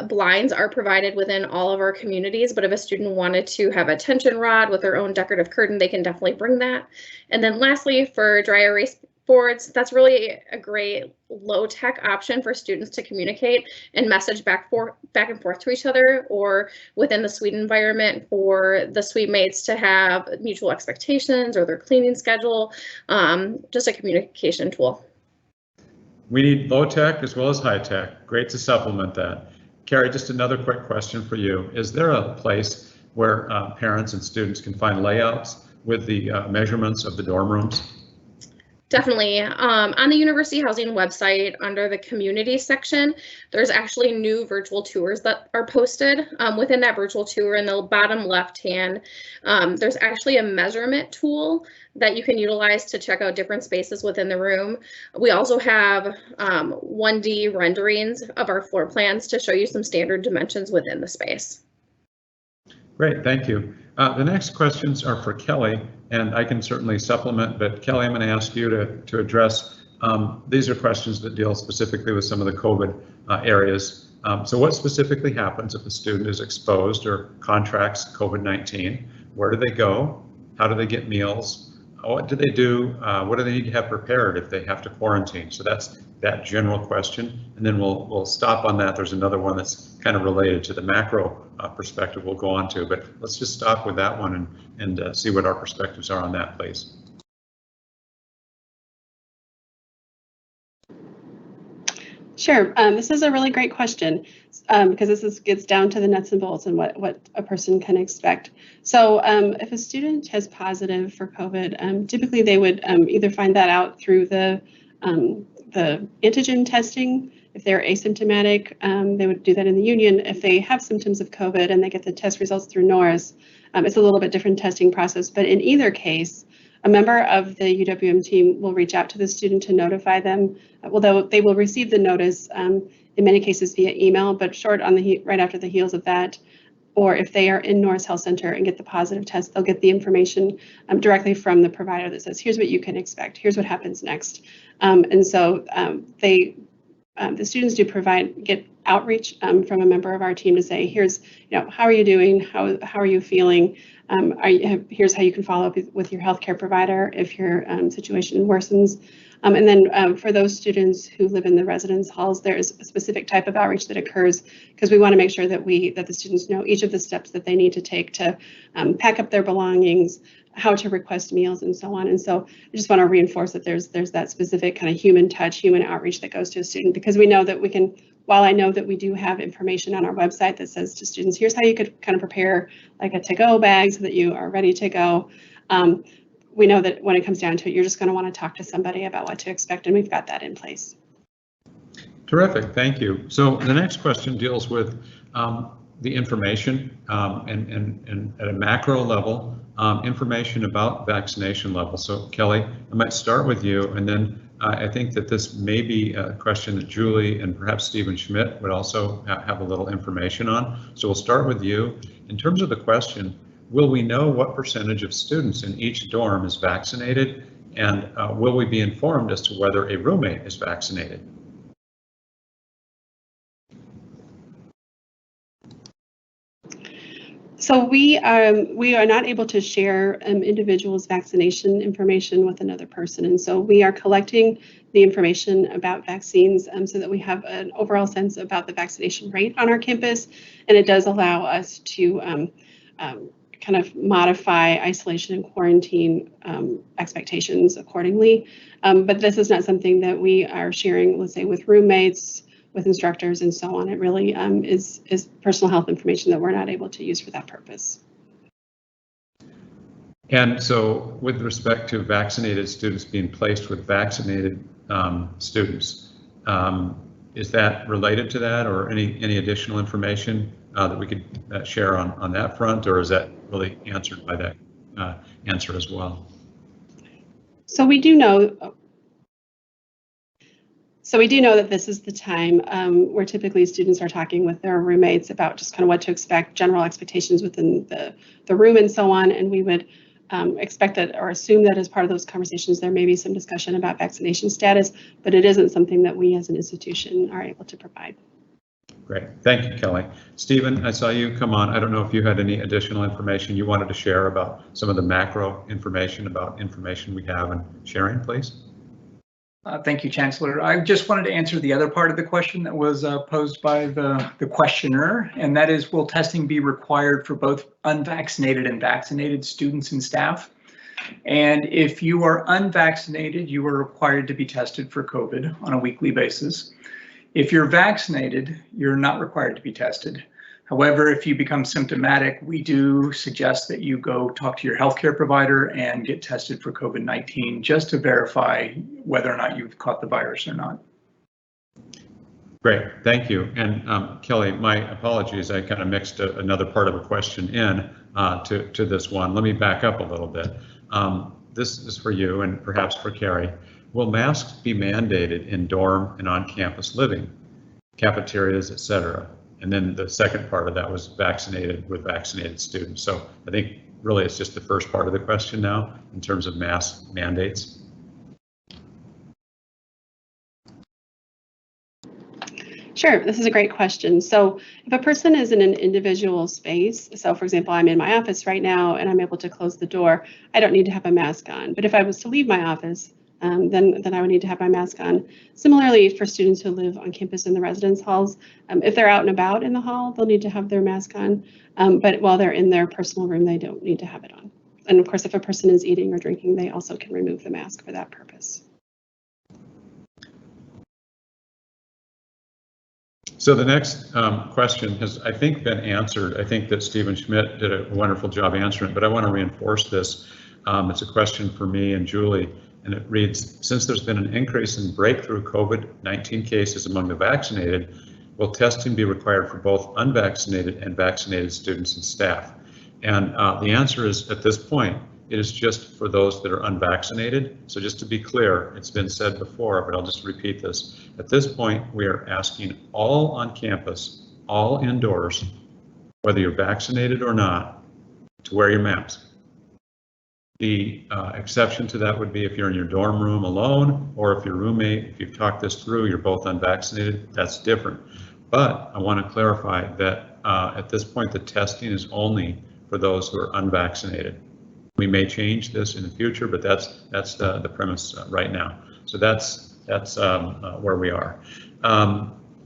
blinds are provided within all of our communities, but if a student wanted to have a tension rod with their own decorative curtain, they can definitely bring that. And then lastly, for dry erase boards, that's really a great low-tech option for students to communicate and message back and forth to each other, or within the suite environment for the suite mates to have mutual expectations or their cleaning schedule, just a communication tool. We need low tech as well as high tech. Great to supplement that. Carrie, just another quick question for you. Is there a place where parents and students can find layouts with the measurements of the dorm rooms? Definitely. On the University Housing website, under the community section, there's actually new virtual tours that are posted. Within that virtual tour, in the bottom left hand, there's actually a measurement tool that you can utilize to check out different spaces within the room. We also have 1D renderings of our floor plans to show you some standard dimensions within the space. Great, thank you. The next questions are for Kelly, and I can certainly supplement, but Kelly, I'm going to ask you to address. These are questions that deal specifically with some of the COVID areas. So what specifically happens if a student is exposed or contracts COVID-19? Where do they go? How do they get meals? What do they do? What do they need to have prepared if they have to quarantine? So that's that general question, and then we'll stop on that. There's another one that's kind of related to the macro perspective we'll go on to, but let's just stop with that one and see what our perspectives are on that, please. Sure. This is a really great question because this gets down to the nuts and bolts and what a person can expect. So if a student has positive for COVID, typically they would either find that out through the antigen testing. If they're asymptomatic, they would do that in the union. If they have symptoms of COVID and they get the test results through Norris, it's a little bit different testing process. But in either case, a member of the UWM team will reach out to the student to notify them. Well, they will receive the notice in many cases via email, but short on the right after the heels of that. Or if they are in Norris Health Center and get the positive test, they'll get the information directly from the provider that says, here's what you can expect, here's what happens next. And so the students do get outreach from a member of our team to say, here's, how are you doing? How are you feeling? Here's how you can follow up with your healthcare provider if your situation worsens. And then for those students who live in the residence halls, there is a specific type of outreach that occurs because we want to make sure that the students know each of the steps that they need to take to pack up their belongings, how to request meals, and so on. And so I just want to reinforce that there's that specific kind of human touch, human outreach that goes to a student, because we know that we can, while I know that we do have information on our website that says to students, here's how you could kind of prepare like a to-go bag so that you are ready to go. We know that when it comes down to it, you're just going to want to talk to somebody about what to expect, and we've got that in place. Terrific, thank you. So the next question deals with the information and at a macro level, information about vaccination levels. So Kelly, I might start with you, and then I think that this may be a question that Julie and perhaps Stephen Schmidt would also have a little information on. So we'll start with you. In terms of the question, will we know what percentage of students in each dorm is vaccinated, and will we be informed as to whether a roommate is vaccinated? So we are not able to share individuals' vaccination information with another person, and so we are collecting the information about vaccines so that we have an overall sense about the vaccination rate on our campus, and it does allow us to kind of modify isolation and quarantine expectations accordingly. But this is not something that we are sharing, let's say, with roommates, with instructors, and so on. It really is personal health information that we're not able to use for that purpose. And so with respect to vaccinated students being placed with vaccinated students, is that related to that, or any additional information that we could share on that front, or is that really answered by that answer as well? So we do know that this is the time where typically students are talking with their roommates about just kind of what to expect, general expectations within the room and so on, and we would expect that or assume that as part of those conversations there may be some discussion about vaccination status, but it isn't something that we as an institution are able to provide. Great, thank you, Kelly. Stephen, I saw you come on. I don't know if you had any additional information you wanted to share about some of the macro information about information we have and sharing, please. Thank you, Chancellor. I just wanted to answer the other part of the question that was posed by the questioner, and that is, will testing be required for both unvaccinated and vaccinated students and staff? And if you are unvaccinated, you are required to be tested for COVID on a weekly basis. If you're vaccinated, you're not required to be tested. However, if you become symptomatic, we do suggest that you go talk to your healthcare provider and get tested for COVID-19 just to verify whether or not you've caught the virus or not. Great, thank you. And Kelly, my apologies, I kind of mixed another part of a question in to this one. Let me back up a little bit. This is for you and perhaps for Carrie. Will masks be mandated in dorm and on-campus living, cafeterias, et cetera? And then the second part of that was vaccinated with vaccinated students. So I think really it's just the first part of the question now in terms of mask mandates. Sure, this is a great question. So if a person is in an individual space, so for example, I'm in my office right now and I'm able to close the door, I don't need to have a mask on. But if I was to leave my office, then I would need to have my mask on. Similarly, for students who live on campus in the residence halls, if they're out and about in the hall, they'll need to have their mask on. But while they're in their personal room, they don't need to have it on. And of course, if a person is eating or drinking, they also can remove the mask for that purpose. So the next question has, I think, been answered. I think that Stephen Schmidt did a wonderful job answering it, but I want to reinforce this. It's a question for me and Julie, and it reads, since there's been an increase in breakthrough COVID-19 cases among the vaccinated, will testing be required for both unvaccinated and vaccinated students and staff? And the answer is, at this point, it is just for those that are unvaccinated. So just to be clear, it's been said before, but I'll just repeat this. At this point, we are asking all on campus, all indoors, whether you're vaccinated or not, to wear your mask. The exception to that would be if you're in your dorm room alone, or if your roommate, if you've talked this through, you're both unvaccinated, that's different. But I want to clarify that at this point, the testing is only for those who are unvaccinated. We may change this in the future, but that's the premise right now. So that's where we are.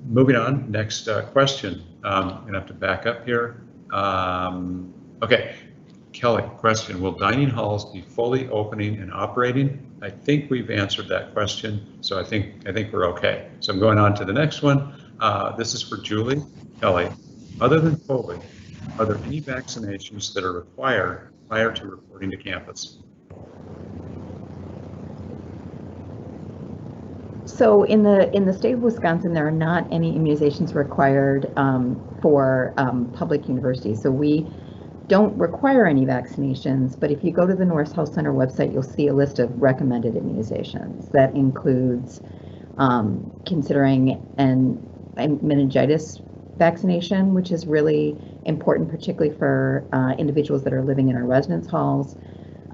Moving on, next question. I'm gonna have to back up here. Okay, Kelly, question, will dining halls be fully opening and operating? I think we've answered that question, so I think we're okay. So I'm going on to the next one. This is for Julie. Kelly, other than COVID, are there any vaccinations that are required prior to reporting to campus? So in the state of Wisconsin, there are not any immunizations required for public universities. So we don't require any vaccinations, but if you go to the Norris Health Center website, you'll see a list of recommended immunizations. That includes considering an meningitis vaccination, which is really important, particularly for individuals that are living in our residence halls,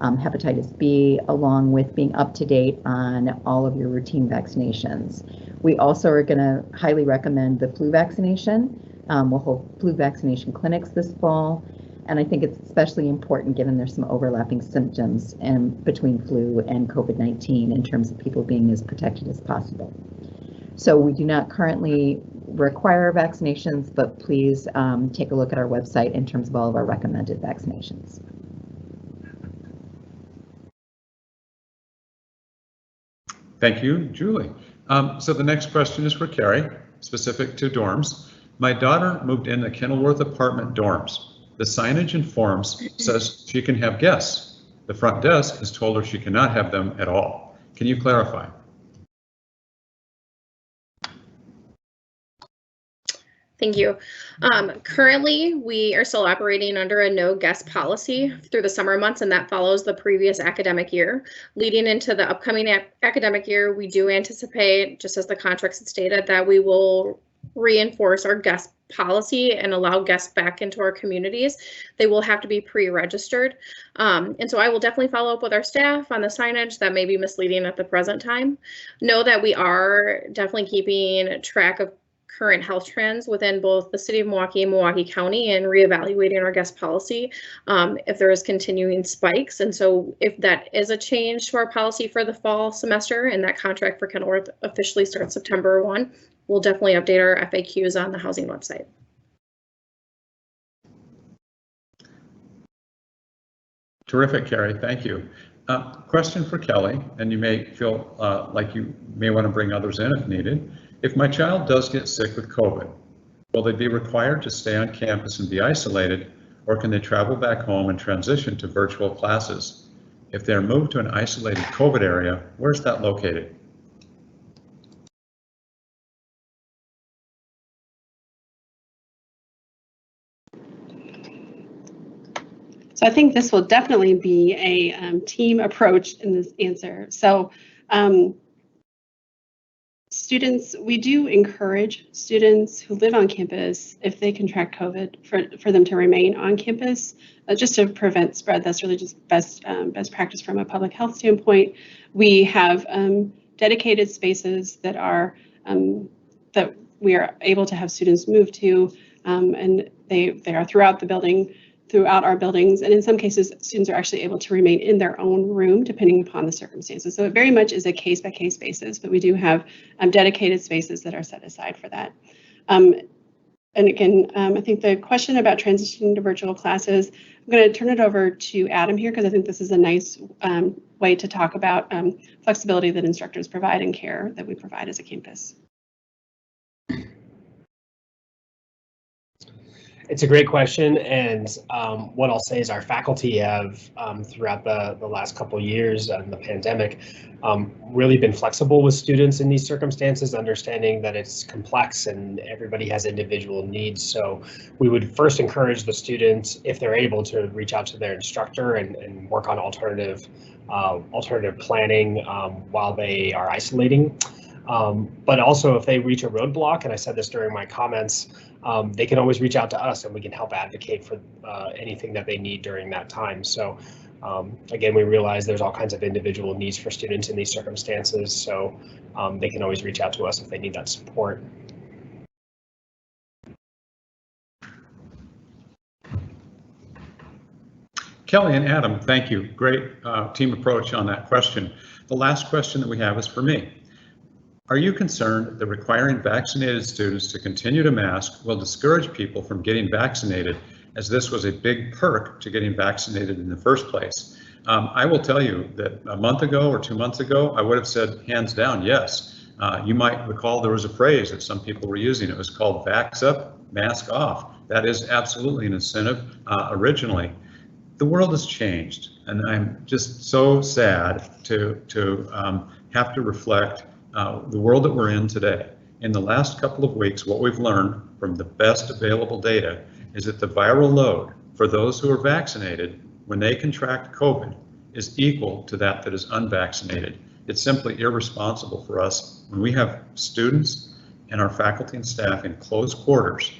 hepatitis B, along with being up to date on all of your routine vaccinations. We also are going to highly recommend the flu vaccination. We'll hold flu vaccination clinics this fall, and I think it's especially important given there's some overlapping symptoms between flu and COVID-19 in terms of people being as protected as possible. So we do not currently require vaccinations, but please take a look at our website in terms of all of our recommended vaccinations. Thank you, Julie. So the next question is for Carrie, specific to dorms. My daughter moved in the Kenilworth apartment dorms. The signage and forms says she can have guests. The front desk has told her she cannot have them at all. Can you clarify? Thank you. Currently, we are still operating under a no guest policy through the summer months, and that follows the previous academic year. Leading into the upcoming academic year, we do anticipate, just as the contracts had stated, that we will reinforce our guest policy and allow guests back into our communities. They will have to be pre-registered. And so I will definitely follow up with our staff on the signage that may be misleading at the present time. Know that we are definitely keeping track of current health trends within both the city of Milwaukee and Milwaukee County and reevaluating our guest policy if there is continuing spikes. And so if that is a change to our policy for the fall semester and that contract for Kenilworth officially starts September 1, we'll definitely update our FAQs on the housing website. Terrific, Carrie, thank you. Question for Kelly, and you may feel like you may want to bring others in if needed. If my child does get sick with COVID, Will they be required to stay on campus and be isolated, or can they travel back home and transition to virtual classes? If they're moved to an isolated COVID area, where's that located? So I think this will definitely be a team approach in this answer. So students, we do encourage students who live on campus, if they contract COVID, for them to remain on campus, just to prevent spread. That's really just best practice from a public health standpoint. We have dedicated spaces that that we are able to have students move to, and they are throughout the building, throughout our buildings, and in some cases, students are actually able to remain in their own room depending upon the circumstances. So it very much is a case-by-case basis, but we do have dedicated spaces that are set aside for that. And again, I think the question about transitioning to virtual classes, I'm going to turn it over to Adam here, because I think this is a nice way to talk about flexibility that instructors provide and care that we provide as a campus. It's a great question, and what I'll say is our faculty have, throughout the last couple of years and the pandemic, really been flexible with students in these circumstances, understanding that it's complex and everybody has individual needs. So we would first encourage the students, if they're able, to reach out to their instructor and work on alternative planning while they are isolating. But also, if they reach a roadblock, and I said this during my comments, they can always reach out to us and we can help advocate for anything that they need during that time. So again, we realize there's all kinds of individual needs for students in these circumstances, so they can always reach out to us if they need that support. Kelly and Adam, thank you. Great team approach on that question. The last question that we have is for me. Are you concerned that requiring vaccinated students to continue to mask will discourage people from getting vaccinated, as this was a big perk to getting vaccinated in the first place? I will tell you that a month ago or 2 months ago, I would have said hands down, yes. You might recall there was a phrase that some people were using. It was called vax up, mask off. That is absolutely an incentive originally. The world has changed, and I'm just so sad to have to reflect the world that we're in today. In the last couple of weeks, what we've learned from the best available data is that the viral load for those who are vaccinated when they contract COVID is equal to that is unvaccinated. It's simply irresponsible for us when we have students and our faculty and staff in close quarters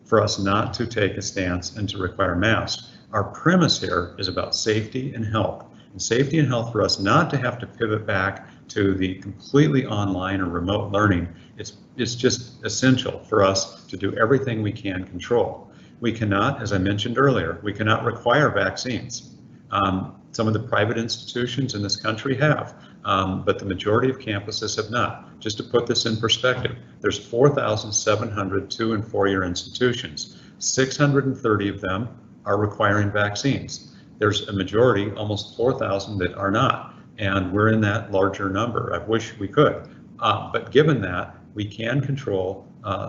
for us not to take a stance and to require masks. Our premise here is about safety and health. And safety and health for us not to have to pivot back to the completely online or remote learning. It's just essential for us to do everything we can control. We cannot, as I mentioned earlier, we cannot require vaccines. Some of the private institutions in this country have, but the majority of campuses have not. Just to put this in perspective, there's 4,700 2- and 4-year institutions. 630 of them are requiring vaccines. There's a majority, almost 4,000, that are not. And we're in that larger number. I wish we could. But given that, we can control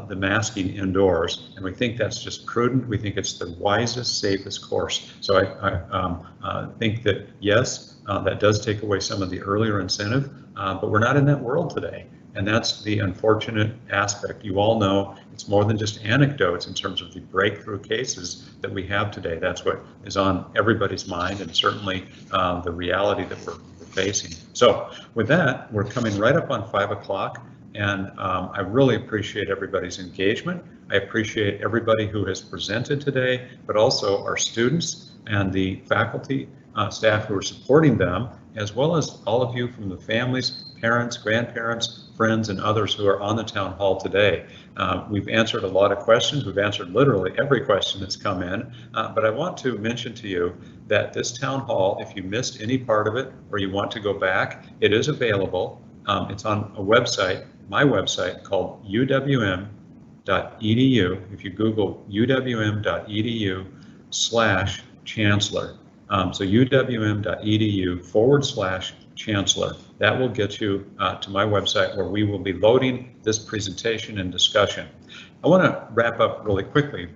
the masking indoors, and we think that's just prudent. We think it's the wisest, safest course. So I think that, yes, that does take away some of the earlier incentive, but we're not in that world today. And that's the unfortunate aspect. You all know it's more than just anecdotes in terms of the breakthrough cases that we have today. That's what is on everybody's mind, and certainly the reality that we're facing. So with that, we're coming right up on 5 o'clock, and I really appreciate everybody's engagement. I appreciate everybody who has presented today, but also our students and the faculty, staff who are supporting them, as well as all of you from the families, parents, grandparents, friends, and others who are on the town hall today. We've answered a lot of questions. We've answered literally every question that's come in, but I want to mention to you that this town hall, if you missed any part of it or you want to go back, it is available. It's on a website, my website, called UWM.edu. If you Google UWM.edu/chancellor. So UWM.edu/chancellor. That will get you to my website, where we will be loading this presentation and discussion. I want to wrap up really quickly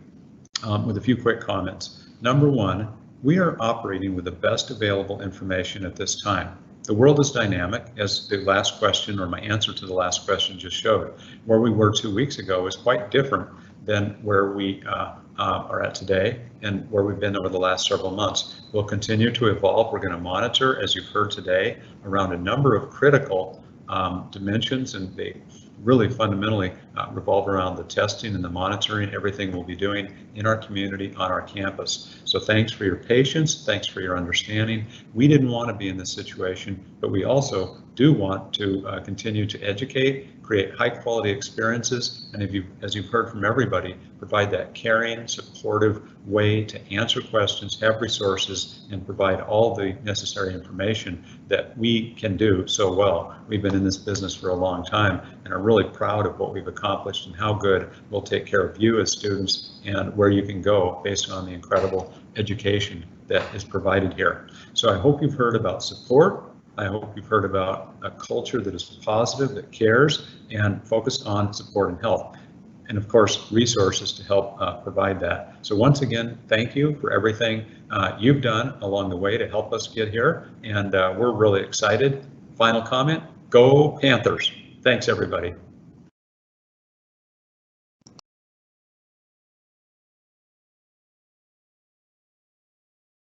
with a few quick comments. Number one, we are operating with the best available information at this time. The world is dynamic, as the last question, or my answer to the last question, just showed. Where we were 2 weeks ago is quite different than where we are at today and where we've been over the last several months. We'll continue to evolve. We're going to monitor, as you've heard today, around a number of critical dimensions, and they really fundamentally revolve around the testing and the monitoring, everything we'll be doing in our community, on our campus. So thanks for your patience, thanks for your understanding. We didn't want to be in this situation, but we also do want to continue to educate, create high quality experiences, and as you've heard from everybody, provide that caring, supportive way to answer questions, have resources, and provide all the necessary information that we can do so well. We've been in this business for a long time and are really proud of what we've accomplished and how good we'll take care of you as students and where you can go based on the incredible education that is provided here. So I hope you've heard about support. I hope you've heard about a culture that is positive, that cares, and focused on support and health. And of course, resources to help provide that. So once again, thank you for everything you've done along the way to help us get here. And we're really excited. Final comment, go Panthers. Thanks, everybody.